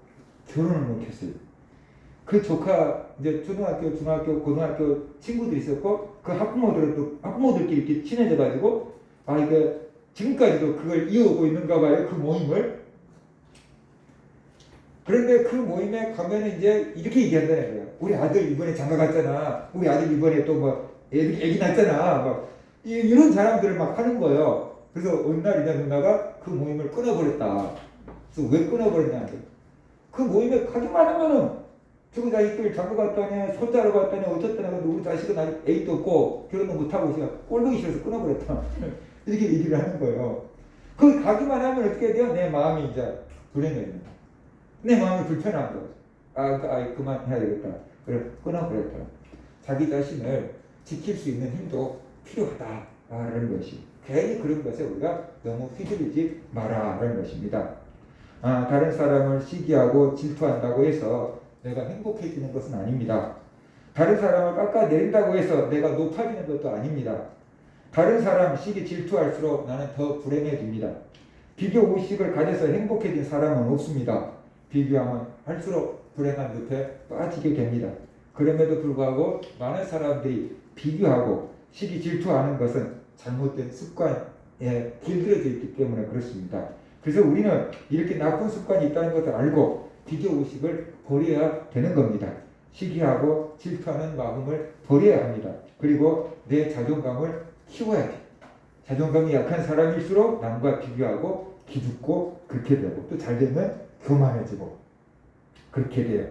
결혼을 못했어요. 그 조카 이제 초등학교, 중학교, 고등학교 친구들이 있었고 그 학부모들끼리 이렇게 친해져가지고 이게 지금까지도 그걸 이어오고 있는가 봐요. 그 모임을. 그런데 그 모임에 가면은 이제 이렇게 얘기한다는 거예요. 우리 아들 이번에 장가 갔잖아. 우리 아들 이번에 또 뭐 애기 낳았잖아. 뭐 이런 자랑들을 막 하는 거예요. 그래서 어느 날 이제 누나가 그 모임을 끊어버렸다. 그래서 왜 끊어버렸냐? 그 모임에 가기만 하면은 저기 자식들 장가 갔다니 손자러 갔다니 어쨌든 근데 우리 자식은 아직 애기도 없고 결혼도 못하고 있어요. 꼴보기 싫어서 끊어버렸다. 이렇게 얘기를 하는 거예요. 거기 가기만 하면 어떻게 돼요? 내 마음이 이제 불행해집니다. 내 마음이 불편한 거죠. 그만해야 되겠다. 그래 끊어버렸다. 자기 자신을 지킬 수 있는 힘도 필요하다라는 것이 괜히 그런 것에 우리가 너무 휘둘리지 마라라는 것입니다. 다른 사람을 시기하고 질투한다고 해서 내가 행복해지는 것은 아닙니다. 다른 사람을 깎아내린다고 해서 내가 높아지는 것도 아닙니다. 다른 사람 시기 질투할수록 나는 더 불행해집니다. 비교 의식을 가져서 행복해진 사람은 없습니다. 비교하면 할수록 불행한 늪에 빠지게 됩니다. 그럼에도 불구하고 많은 사람들이 비교하고 시기 질투하는 것은 잘못된 습관에 길들여져 있기 때문에 그렇습니다. 그래서 우리는 이렇게 나쁜 습관이 있다는 것을 알고 비교 의식을 버려야 되는 겁니다. 시기하고 질투하는 마음을 버려야 합니다. 그리고 내 자존감을 키워야 돼. 자존감이 약한 사람일수록 남과 비교하고 기죽고 그렇게 되고 또 잘되면 교만해지고 그렇게 돼요.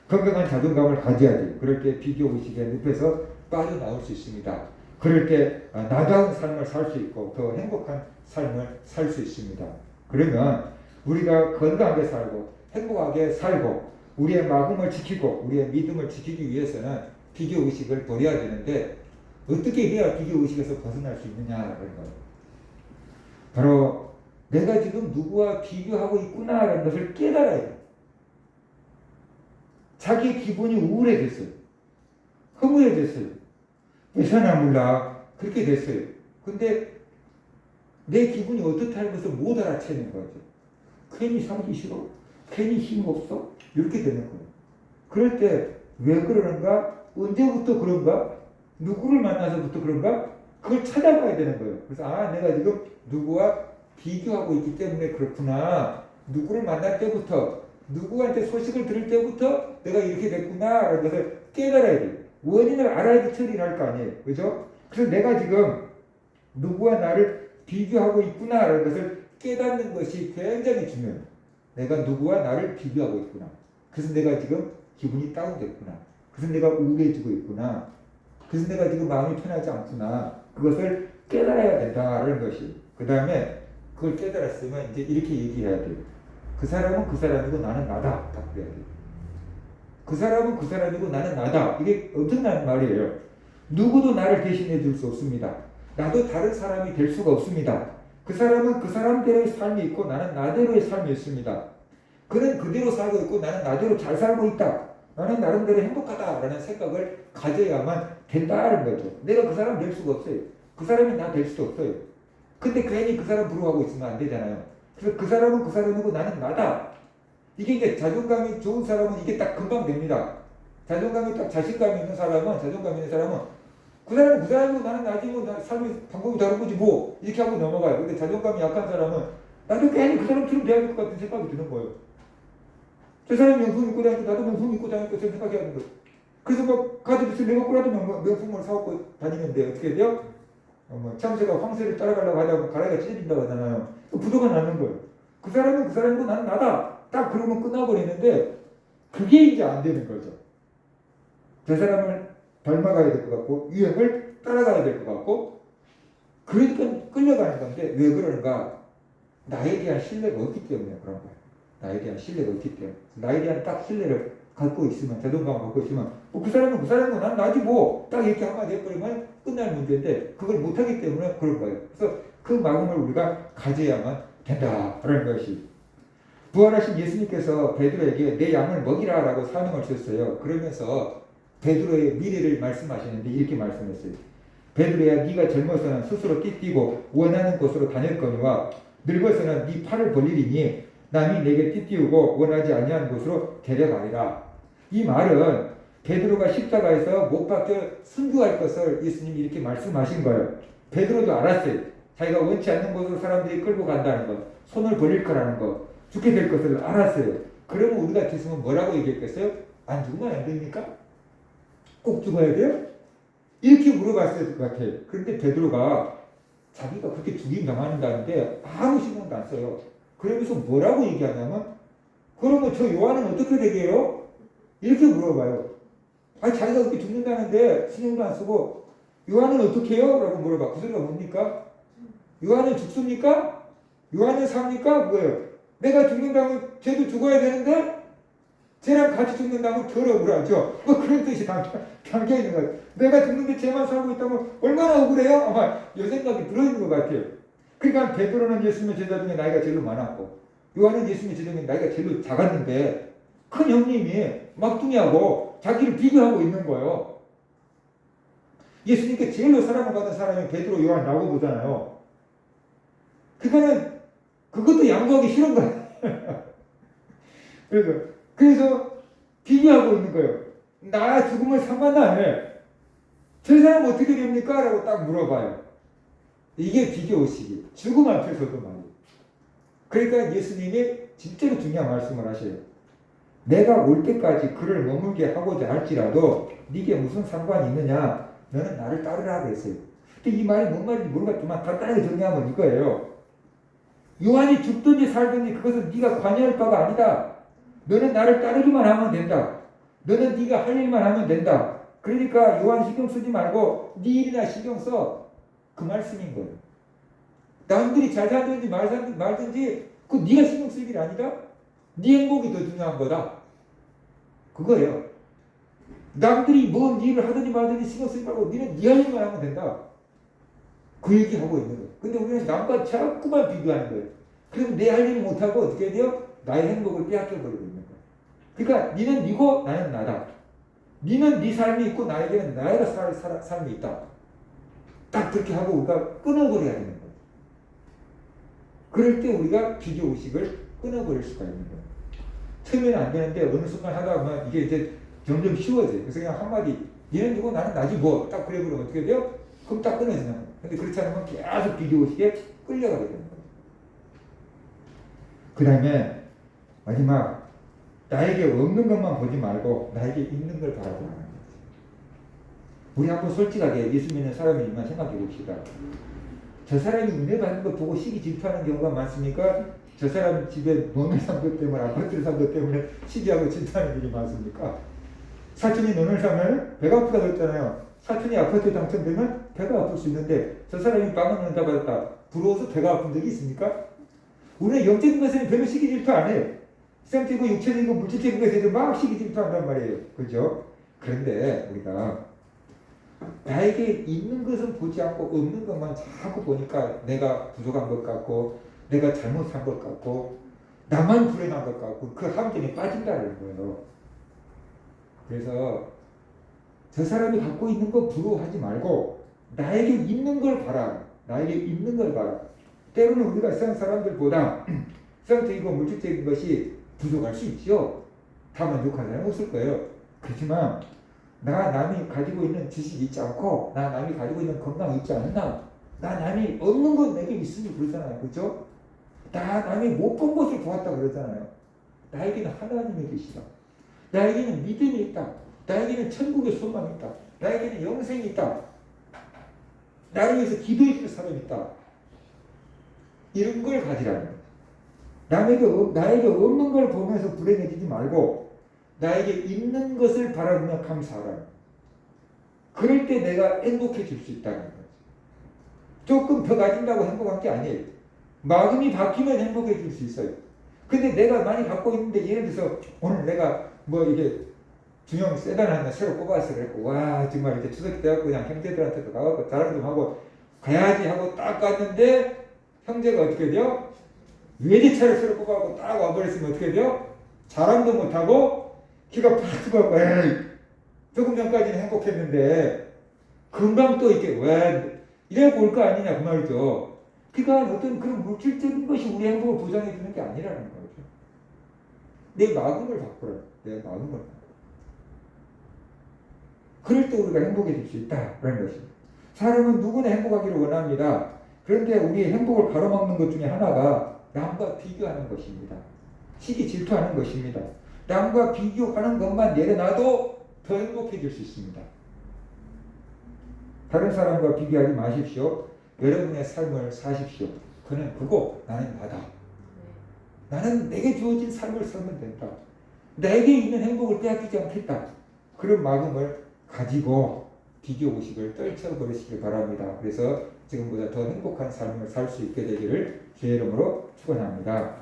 건강한 자존감을 가져야 돼. 그럴 때 비교 의식의 늪에서 빠져나올 수 있습니다. 그럴 때 나다운 삶을 살 수 있고 더 행복한 삶을 살 수 있습니다. 그러면 우리가 건강하게 살고 행복하게 살고 우리의 마음을 지키고 우리의 믿음을 지키기 위해서는 비교의식을 버려야 되는데 어떻게 해야 비교의식에서 벗어날 수 있느냐라는 거예요. 바로 내가 지금 누구와 비교하고 있구나라는 것을 깨달아야 돼요. 자기 기분이 우울해졌어요. 허무해졌어요. 왜사나 몰라. 그렇게 됐어요. 근데 내 기분이 어떻다는 것을 못 알아채는 거죠. 괜히 살기 싫어. 괜히 힘없어. 이렇게 되는 거예요. 그럴 때 왜 그러는가? 언제부터 그런가? 누구를 만나서부터 그런가? 그걸 찾아봐야 되는 거예요. 그래서 내가 지금 누구와 비교하고 있기 때문에 그렇구나. 누구를 만날 때부터 누구한테 소식을 들을 때부터 내가 이렇게 됐구나 라는 것을 깨달아야 돼요. 원인을 알아야지 처리를 할 거 아니에요. 그죠? 그래서 내가 지금 누구와 나를 비교하고 있구나 라는 것을 깨닫는 것이 굉장히 중요해요. 내가 누구와 나를 비교하고 있구나. 그래서 내가 지금 기분이 다운됐구나. 그래서 내가 우울해지고 있구나. 그래서 내가 지금 마음이 편하지 않구나. 그것을 깨달아야 된다는 것이. 그 다음에 그걸 깨달았으면 이제 이렇게 얘기해야 돼요. 그 사람은 그 사람이고 나는 나다. 딱 그래야 돼요. 그 사람은 그 사람이고 나는 나다. 이게 엄청난 말이에요. 누구도 나를 대신해 줄 수 없습니다. 나도 다른 사람이 될 수가 없습니다. 그 사람은 그 사람대로의 삶이 있고 나는 나대로의 삶이 있습니다. 그는 그대로 살고 있고 나는 나대로 잘 살고 있다. 나는 나름대로 행복하다라는 생각을 가져야만 된다는 거죠. 내가 그 사람 될 수가 없어요. 그 사람이 나 될 수도 없어요. 근데 괜히 그 사람 부러워하고 있으면 안 되잖아요. 그래서 그 사람은 그 사람이고 나는 나다. 이게 이제 자존감이 좋은 사람은 이게 딱 금방 됩니다. 자존감이 딱 자신감이 있는 사람은 그 사람은 그 사람이고 나는 나지 뭐 삶의 방법이 다른 거지 뭐 이렇게 하고 넘어가요. 근데 자존감이 약한 사람은 나도 괜히 그 사람처럼 돼야 될 것 같은 생각이 드는 거예요. 저 사람이 명품 입고 다니고 나도 명품 입고 다니고 저 생각이 하는 거예요. 그래서 막 가족이 내 거라도 명품을 사갖고 다니는데 어떻게 돼요? 참새가 황새를 따라가려고 하다가 가라리가 찢어진다고 하잖아요. 부도가 나는 거예요. 그 사람은 그 사람이고 나는 나다. 딱 그러면 끝나버리는데 그게 이제 안 되는 거죠. 저 사람을 닮아가야 될 것 같고 유행을 따라가야 될 것 같고 그러니까 끌려가는 건데 왜 그러는가? 나에 대한 신뢰가 없기 때문에 그런 거예요. 나에 대한 신뢰가 없기 때문에 나에 대한 딱 신뢰를 갖고 있으면 자존감을 갖고 있으면 그 사람은 그 사람이고 난 나지 뭐 딱 이렇게 한마디 해버리면 끝날 문제인데 그걸 못하기 때문에 그런 거예요. 그래서 그 마음을 우리가 가져야만 된다라는 것이 부활하신 예수님께서 베드로에게 내 양을 먹이라 라고 사명을 주셨어요. 그러면서 베드로의 미래를 말씀하시는데 이렇게 말씀했어요. 베드로야 네가 젊어서는 스스로 띠띠고 원하는 곳으로 다녔거니와 늙어서는 네 팔을 벌리리니 남이 내게 띠띠우고 원하지 아니하는 곳으로 데려가리라. 이 말은 베드로가 십자가에서 못 박혀 순교할 것을 예수님이 이렇게 말씀하신 거예요. 베드로도 알았어요. 자기가 원치 않는 곳으로 사람들이 끌고 간다는 것, 손을 벌릴 거라는 것, 죽게 될 것을 알았어요. 그러면 우리 같았으면 뭐라고 얘기했겠어요? 안 죽으면 안 됩니까? 꼭 죽어야 돼요? 이렇게 물어봤을 것 같아요. 그런데 베드로가 자기가 그렇게 죽임 당한다는데 아무 신경도 안 써요. 그러면서 뭐라고 얘기하냐면 그러면 저 요한은 어떻게 되게요? 이렇게 물어봐요. 자기가 그렇게 죽는다는데 신경도 안 쓰고 요한은 어떻게 해요? 라고 물어봐. 그 소리가 뭡니까? 요한은 죽습니까? 요한은 삽니까? 뭐예요? 내가 죽는다면 쟤도 죽어야 되는데 쟤랑 같이 죽는다면 덜 억울하죠. 그런 뜻이 담겨 있는 거예요. 내가 죽는데 쟤만 살고 있다면 얼마나 억울해요? 아마 이 생각이 들어있는 것 같아요. 그러니까 베드로는 예수님의 제자 중에 나이가 제일 많았고 요한은 예수님의 제자 중에 나이가 제일 작았는데 큰 형님이 막둥이하고 자기를 비교하고 있는 거예요. 예수님께 제일로 사랑을 받은 사람이 베드로, 요한 라고 보잖아요. 그것도 양보하기 싫은 거예요. 그래서 비교하고 있는 거예요. 나 죽으면 상관나네. 저 사람 어떻게 됩니까? 라고 딱 물어봐요. 이게 비교의식이 죽음 앞에서도 말이에요. 그러니까 예수님이 진짜로 중요한 말씀을 하셔요. 내가 올 때까지 그를 머물게 하고자 할지라도 네게 무슨 상관이 있느냐? 너는 나를 따르라 그랬어요. 근데 이 말이 뭔 말인지 모르겠지만 간단하게 정리하면 이거예요. 요한이 죽든지 살든지 그것은 네가 관여할 바가 아니다. 너는 나를 따르기만 하면 된다. 너는 네가 할 일만 하면 된다. 그러니까 요한 신경 쓰지 말고 네 일이나 신경 써. 그 말씀인 거예요. 남들이 잘 살든지 말든지 그 네가 신경 쓸 일 아니다. 네 행복이 더 중요한 거다. 그거예요. 남들이 뭔 일을 하든지 말든지 신경 쓰지 말고 니는 네 할 일만 하면 된다. 그 얘기하고 있는 거예요. 근데 우리는 남과 자꾸만 비교하는 거예요. 그럼 내 할 일을 못하고 어떻게 돼요? 나의 행복을 빼앗겨버리고 있는 거예요. 그러니까 니는 니고 나는 나다. 니는 네 삶이 있고 나에게는 나의 삶이 있다. 딱 그렇게 하고 우리가 끊어버려야 되는 거예요. 그럴 때 우리가 비교의식을 끊어버릴 수가 있는 거예요. 처음에는 안 되는데 어느 순간 하다 보면 이게 이제 점점 쉬워져요. 그래서 그냥 한마디 얘는 누구 나는 나지 뭐 딱 그래 버리면 어떻게 돼요? 그럼 딱 끊어지는 거예요. 근데 그렇지 않으면 계속 비교의식에 끌려가게 되는 거예요. 그 다음에 마지막 나에게 없는 것만 보지 말고 나에게 있는 걸 바라보라는 거죠. 우리 한번 솔직하게 예수 믿는 사람이지만 생각해 봅시다. 저 사람이 은혜 받는 거 보고 시기 질투하는 경우가 많습니까? 저 사람 집에 논을 산 것 때문에 아파트를 산 것 때문에 시기하고 질투하는 일이 많습니까? 사촌이 논을 사면 배가 아프다 그랬잖아요. 사촌이 아파트에 당첨되면 배가 아플 수 있는데 저 사람이 빵을 은혜 받았다. 부러워서 배가 아픈 적이 있습니까? 우리는 영적인 것에는 별로 시기 질투 안 해요. 세상적이고 육체적이고 물질적인 것에도 막 시기 질투한단 말이에요. 그죠? 그런데 우리가 나에게 있는 것은 보지 않고 없는 것만 자꾸 보니까 내가 부족한 것 같고 내가 잘못한 것 같고 나만 불행한 것 같고 그 함정에 빠진다는 거예요. 그래서 저 사람이 갖고 있는 거 부러워하지 말고 나에게 있는 걸 봐라. 나에게 있는 걸 봐라. 때로는 우리가 세상 사람들보다 세상적이고 물질적인 것이 부족할 수 있죠. 다 만족한 사람은 없을 거예요. 그렇지만 나 남이 가지고 있는 지식이 있지 않고 나 남이 가지고 있는 건강이 있지 않나 나 남이 없는 건 내게 있으니 그러잖아요. 그렇죠? 나 남이 못 본 것을 보았다 그러잖아요. 나에게는 하나님의 계시다. 나에게는 믿음이 있다. 나에게는 천국의 소망이 있다. 나에게는 영생이 있다. 나를 위해서 기도해 줄 사람이 있다. 이런 걸 가지라는 거예요. 나에게 없는 걸 보면서 불행해지지 말고 나에게 있는 것을 바라보며 감사하라. 그럴 때 내가 행복해질 수 있다는 거죠. 조금 더 가진다고 행복한 게 아니에요. 마음이 바뀌면 행복해질 수 있어요. 근데 내가 많이 갖고 있는데 예를 들어서 오늘 내가 뭐 이게 중형 세단 하나 새로 뽑아서 그랬고 와 정말 이렇게 추석 때 갖고 그냥 형제들한테도 가갖고 자랑 좀 하고 가야지 하고 딱 갔는데 형제가 어떻게 돼요? 외제차를 새로 뽑아갖고 딱 와버렸으면 어떻게 돼요? 자랑도 못하고 키가 팍 죽어갖고 에이 조금 전까지는 행복했는데 금방 또 이렇게 왜 이래갖고 올 거 아니냐 그 말이죠. 그러니까 어떤 그런 물질적인 것이 우리 행복을 보장해 주는 게 아니라는 거죠. 내 마음을 바꾸라. 내 마음을 바꾸라. 그럴 때 우리가 행복해질 수 있다라는 것입니다. 사람은 누구나 행복하기를 원합니다. 그런데 우리의 행복을 가로막는 것 중에 하나가 남과 비교하는 것입니다. 시기 질투하는 것입니다. 남과 비교하는 것만 내려놔도 더 행복해질 수 있습니다. 다른 사람과 비교하지 마십시오. 여러분의 삶을 사십시오. 그는 그거 나는 나다. 나는 내게 주어진 삶을 살면 된다. 내게 있는 행복을 빼앗기지 않겠다. 그런 마음을 가지고 비교의식을 떨쳐버리시길 바랍니다. 그래서 지금보다 더 행복한 삶을 살 수 있게 되기를 주의 이름으로 축원합니다.